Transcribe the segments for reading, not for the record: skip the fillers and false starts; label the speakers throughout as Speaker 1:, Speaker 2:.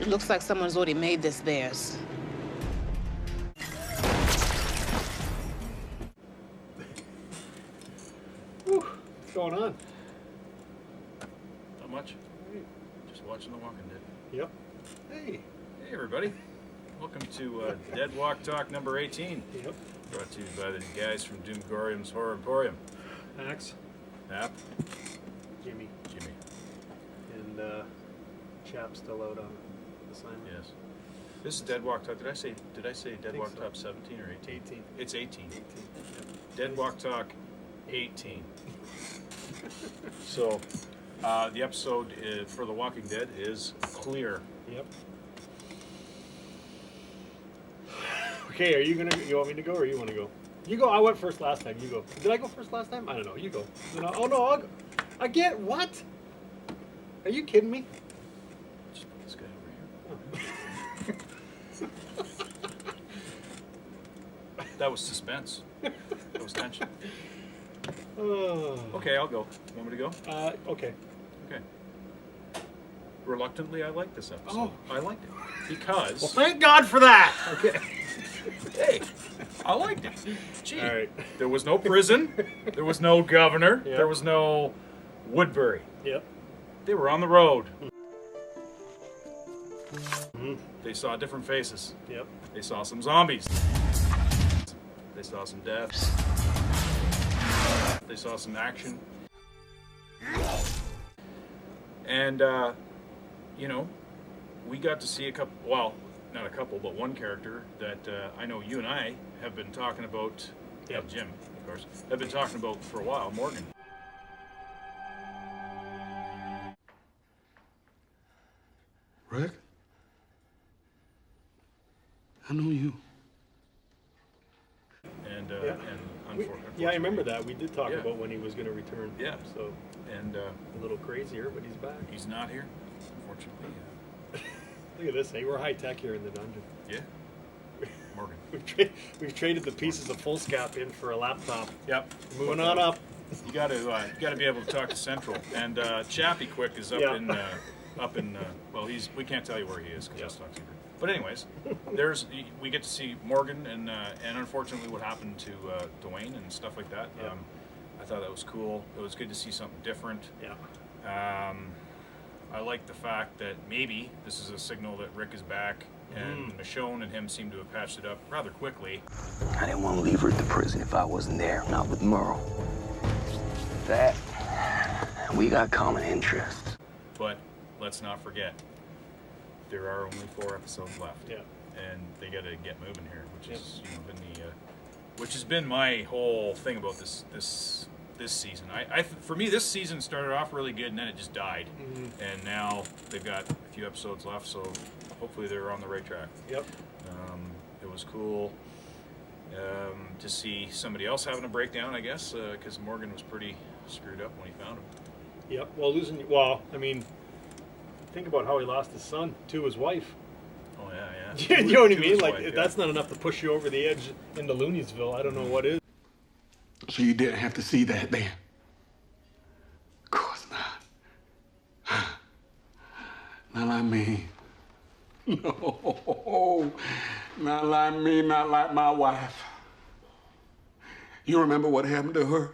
Speaker 1: Looks like someone's already made this theirs.
Speaker 2: What's going on?
Speaker 3: Not much. Just watching The Walking Dead.
Speaker 2: Yep. Hey.
Speaker 3: Hey, everybody. Welcome to Dead Walk Talk number 18.
Speaker 2: Yep.
Speaker 3: Brought to you by the guys from Doomgorium's Horror Emporium.
Speaker 2: Max.
Speaker 3: App.
Speaker 2: Jimmy.
Speaker 3: Jimmy.
Speaker 2: And Chap still out on assignment.
Speaker 3: Yes. This is Dead Walk Talk. Did I say Dead Walk
Speaker 2: so.
Speaker 3: Talk 17 or 18?
Speaker 2: 18.
Speaker 3: It's 18.
Speaker 2: 18.
Speaker 3: Dead Walk Talk 18. So, the episode for The Walking Dead is Clear.
Speaker 2: Yep. Okay, you want me to go or you want to go? You go. I went first last time. You go. Did I go first last time? I don't know. You go. Oh no, I'll go. Again? What? Are you kidding me?
Speaker 3: Just put this guy over here. That was suspense. That was tension.
Speaker 2: Oh.
Speaker 3: Okay, I'll go. Want me to go?
Speaker 2: Okay.
Speaker 3: Okay. Reluctantly, I like this episode.
Speaker 2: Oh.
Speaker 3: I liked it. Because...
Speaker 2: Well, thank God for that. Okay.
Speaker 3: Hey, I liked it. Gee,
Speaker 2: All right.
Speaker 3: There was no prison. There was no governor.
Speaker 2: Yep.
Speaker 3: There was no Woodbury.
Speaker 2: Yep.
Speaker 3: They were on the road.
Speaker 2: Mm-hmm.
Speaker 3: They saw different faces.
Speaker 2: Yep.
Speaker 3: They saw some zombies. They saw some deaths. They saw some action. And, you know, we got to see a couple, well, not a couple, but one character that I know you and I have been talking about,
Speaker 2: Yep.
Speaker 3: Jim, of course, have been talking about for a while, Morgan.
Speaker 4: Rick? I know you.
Speaker 3: And,
Speaker 2: Yeah. Yeah, I remember that. We did talk
Speaker 3: Yeah.
Speaker 2: about when he was going to return.
Speaker 3: Yeah.
Speaker 2: So,
Speaker 3: And
Speaker 2: a little crazier, but he's back.
Speaker 3: he's not here, unfortunately.
Speaker 2: Look at this. Hey, we're high tech here in the dungeon.
Speaker 3: Yeah. Morgan.
Speaker 2: We've traded the pieces of foolscap in for a laptop.
Speaker 3: Yep.
Speaker 2: Moving on up.
Speaker 3: You got to be able to talk to Central. And Chappie Quick is up
Speaker 2: Yeah.
Speaker 3: in well, we can't tell you where he is because that's
Speaker 2: Yeah.
Speaker 3: top secret. But anyways, we get to see Morgan and unfortunately what happened to Dwayne and stuff like that.
Speaker 2: Yeah.
Speaker 3: I thought that was cool. It was good to see something different.
Speaker 2: Yeah.
Speaker 3: I like the fact that maybe this is a signal that Rick is back, and Michonne and him seem to have patched it up rather quickly.
Speaker 5: I didn't want to leave her at the prison if I wasn't there, not with Merle. That, we got common interests.
Speaker 3: But let's not forget, there are only 4 episodes left.
Speaker 2: Yeah.
Speaker 3: And they got to get moving here, which is which has been my whole thing about this season. For me, this season started off really good, and then it just died.
Speaker 2: Mm-hmm.
Speaker 3: And now they've got a few episodes left, so hopefully they're on the right track.
Speaker 2: Yep.
Speaker 3: It was cool to see somebody else having a breakdown, I guess, because Morgan was pretty screwed up when he found him.
Speaker 2: Yep. Well, I mean, think about how he lost his son to his wife.
Speaker 3: Oh yeah.
Speaker 2: You know what I
Speaker 3: To
Speaker 2: mean?
Speaker 3: his
Speaker 2: Like,
Speaker 3: wife,
Speaker 2: if
Speaker 3: yeah.
Speaker 2: that's not enough to push you over the edge into Looniesville, I don't know what is.
Speaker 4: So you didn't have to see that then? Of course not. Not like me. No. Not like me, not like my wife. You remember what happened to her?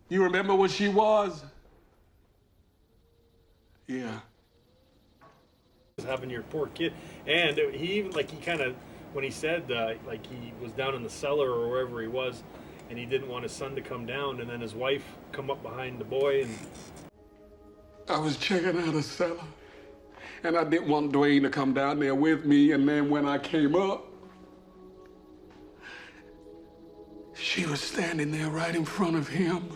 Speaker 4: You remember what she was? Yeah.
Speaker 2: Having your poor kid, and he even when he said like he was down in the cellar or wherever he was, and he didn't want his son to come down, and then his wife come up behind the boy, and
Speaker 4: I was checking out a cellar, and I didn't want Dwayne to come down there with me, and then when I came up, she was standing there right in front of him,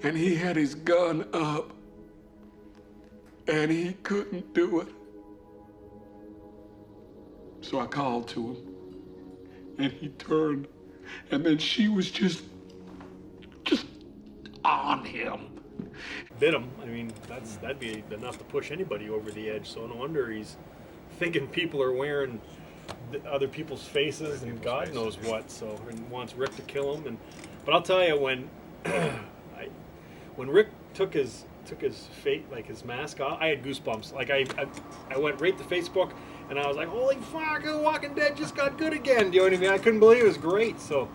Speaker 4: and he had his gun up, and he couldn't do it. So I called to him, and he turned, and then she was just on him.
Speaker 2: bit him. I mean, that'd be enough to push anybody over the edge. So no wonder he's thinking people are wearing other people's faces and God knows what. So and wants Rick to kill him. But I'll tell you, when when Rick took his took his his mask off, I had goosebumps. Like I went right to Facebook, and I was like, "Holy fuck! The Walking Dead just got good again." Do you know what I mean? I couldn't believe it was great. So,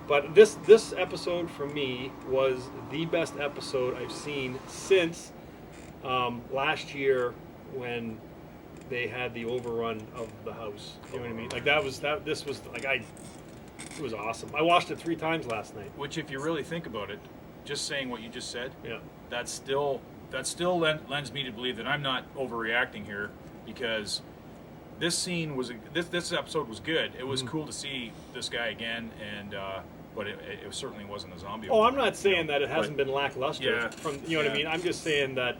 Speaker 2: but this episode for me was the best episode I've seen since last year when they had the overrun of the house. You know what I mean? Like this was like it was awesome. I watched it 3 times last night.
Speaker 3: Which, if you really think about it, just saying what you just said,
Speaker 2: Yeah.
Speaker 3: that still lends me to believe that I'm not overreacting here, because this scene was this episode was good. It was cool to see this guy again, and but it certainly wasn't a zombie.
Speaker 2: Oh, I'm not saying that it hasn't been lackluster.
Speaker 3: Yeah.
Speaker 2: From you know what I mean. I'm just saying that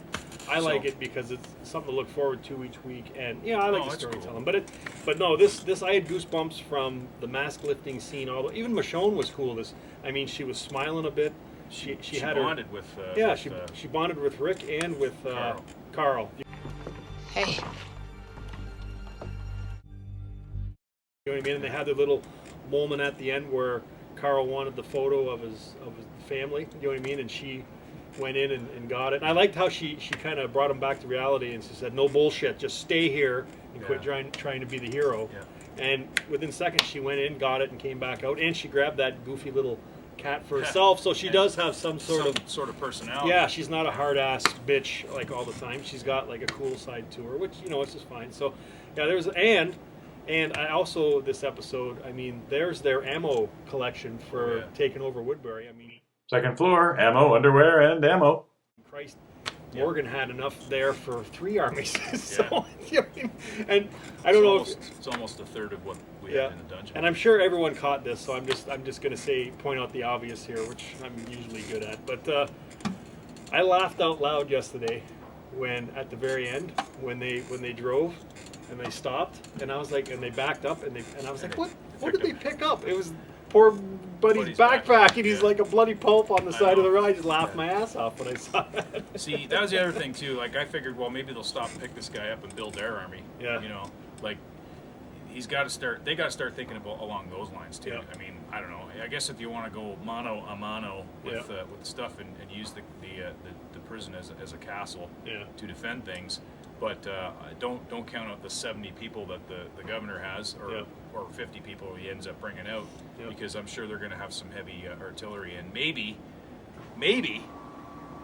Speaker 2: I like it because it's something to look forward to each week, and I like the
Speaker 3: that's
Speaker 2: storytelling.
Speaker 3: cool.
Speaker 2: But no, this I had goosebumps from the mask lifting scene. Although even Michonne was cool. She was smiling a bit. She had
Speaker 3: bonded
Speaker 2: her,
Speaker 3: with
Speaker 2: she bonded with Rick and with Carl.
Speaker 1: Hey,
Speaker 2: You know what I mean? And they had their little moment at the end where Carl wanted the photo of his family. You know what I mean? And she went in and got it. And I liked how she kind of brought him back to reality, and she said, "No bullshit, just stay here and quit trying to be the hero."
Speaker 3: Yeah.
Speaker 2: And within seconds, she went in, got it, and came back out. And she grabbed that goofy little cat for herself. So she does have some sort of
Speaker 3: personality.
Speaker 2: Yeah, she's not a hard ass bitch like all the time. She's got like a cool side to her, which it's just fine. So yeah, there's and I also this episode. There's their ammo collection for taking over Woodbury.
Speaker 3: Second floor, ammo, underwear, and ammo.
Speaker 2: Christ, Morgan had enough there for 3 armies. So, you know what I mean? And I don't know.
Speaker 3: It's almost a third of what we had in the dungeon.
Speaker 2: And I'm sure everyone caught this, so I'm just gonna point out the obvious here, which I'm usually good at. But I laughed out loud yesterday when at the very end when they drove and they stopped, and I was like, and they backed up, and I was like, what did they pick up? It was poor Buddy's backpack, and he's like a bloody pulp on the side of the road. I just laughed my ass off when I saw that.
Speaker 3: See, that was the other thing too. Like I figured, well, maybe they'll stop and pick this guy up and build their army.
Speaker 2: Yeah.
Speaker 3: Like he's got to start. They got to start thinking about along those lines too.
Speaker 2: Yeah.
Speaker 3: I don't know. I guess if you want to go mano a mano with stuff and use the prison as a castle to defend things. But don't count out the 70 people that the governor has, or 50 people he ends up bringing out, because I'm sure they're going to have some heavy artillery. And maybe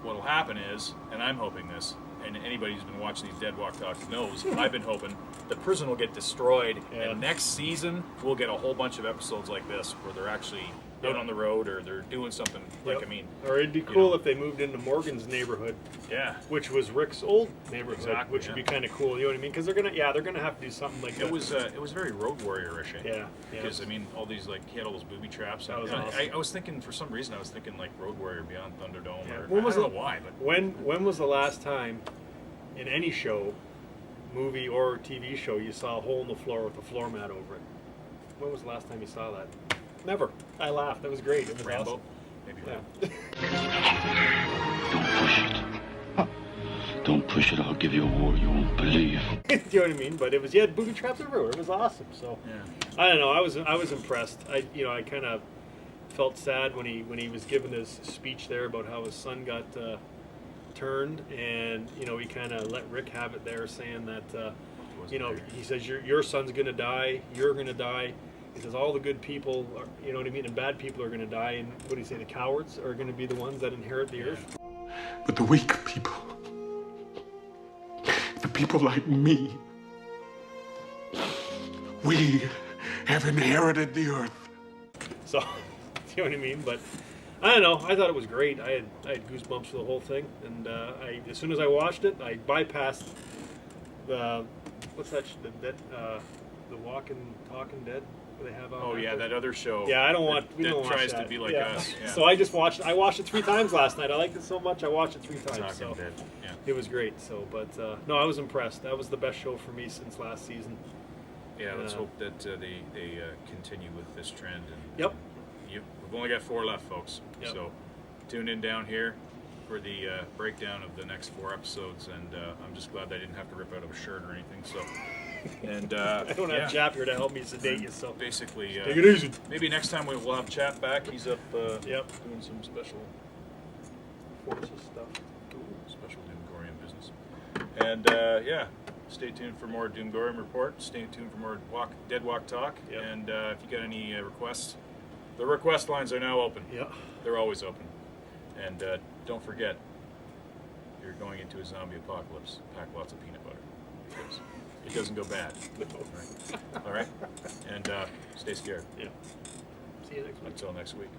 Speaker 3: what'll happen is, and I'm hoping this, and anybody who's been watching these Dead Walk Talks knows, I've been hoping the prison will get destroyed, and next season we'll get a whole bunch of episodes like this where they're actually out on the road, or they're doing something
Speaker 2: or it'd be cool if they moved into Morgan's neighborhood, which was Rick's old neighborhood, which would be kind of cool. You know what I mean? Because they're gonna have to do something like that.
Speaker 3: It was very Road Warrior-ish.
Speaker 2: Yeah.
Speaker 3: Because all these he had all those booby traps.
Speaker 2: That was awesome.
Speaker 3: I was thinking, for some reason, like Road Warrior Beyond Thunderdome.
Speaker 2: Yeah.
Speaker 3: Or, I don't know why, but
Speaker 2: when was the last time in any show, movie or TV show, you saw a hole in the floor with a floor mat over it? When was the last time you saw that? Never. I laughed. That was great. It was
Speaker 3: Rambo?
Speaker 2: awesome.
Speaker 3: Maybe.
Speaker 2: Yeah.
Speaker 6: Don't push it. I'll give you a war you won't believe.
Speaker 2: You know what I mean? But it was booby traps everywhere. It was awesome. So I don't know. I was impressed. I kind of felt sad when he was giving his speech there about how his son got turned, and he kind of let Rick have it there, saying that he says your son's gonna die, you're gonna die. He says all the good people are, you know what I mean, and bad people are gonna die, and what do you say? The cowards are gonna be the ones that inherit the earth.
Speaker 4: But the weak people, the people like me, we have inherited the earth.
Speaker 2: So, you know what I mean? But I don't know. I thought it was great. I had goosebumps for the whole thing, and as soon as I watched it, I bypassed the Walking Talking Dead they have on.
Speaker 3: Oh yeah, that other show.
Speaker 2: Yeah, I don't want. We don't watch
Speaker 3: tries
Speaker 2: that.
Speaker 3: to be like us. Yeah.
Speaker 2: So I just watched. I watched it 3 times last night. I liked it so much. I watched it 3 times.
Speaker 3: Talking
Speaker 2: So
Speaker 3: Dead. Yeah.
Speaker 2: it was great. So, but no, I was impressed. That was the best show for me since last season.
Speaker 3: Yeah, let's hope that they continue with this trend. And,
Speaker 2: Yep.
Speaker 3: We've only got 4 left, folks.
Speaker 2: Yep.
Speaker 3: So tune in down here for the breakdown of the next 4 episodes, and I'm just glad I didn't have to rip out of a shirt or anything. So, and
Speaker 2: I don't have Chap here to help me sedate you. So
Speaker 3: basically,
Speaker 2: take it easy.
Speaker 3: Maybe next time we'll have Chap back. He's up doing some special
Speaker 2: forces stuff.
Speaker 3: special Doomgorian business. And yeah, stay tuned for more Doomgorian report. Stay tuned for more Dead Walk talk.
Speaker 2: Yep.
Speaker 3: And if you got any requests, the request lines are now open.
Speaker 2: Yeah.
Speaker 3: They're always open. And don't forget, you're going into a zombie apocalypse. Pack lots of peanut butter because it doesn't go bad.
Speaker 2: No.
Speaker 3: All right? And stay scared.
Speaker 2: Yeah. See you next week.
Speaker 3: Until next week.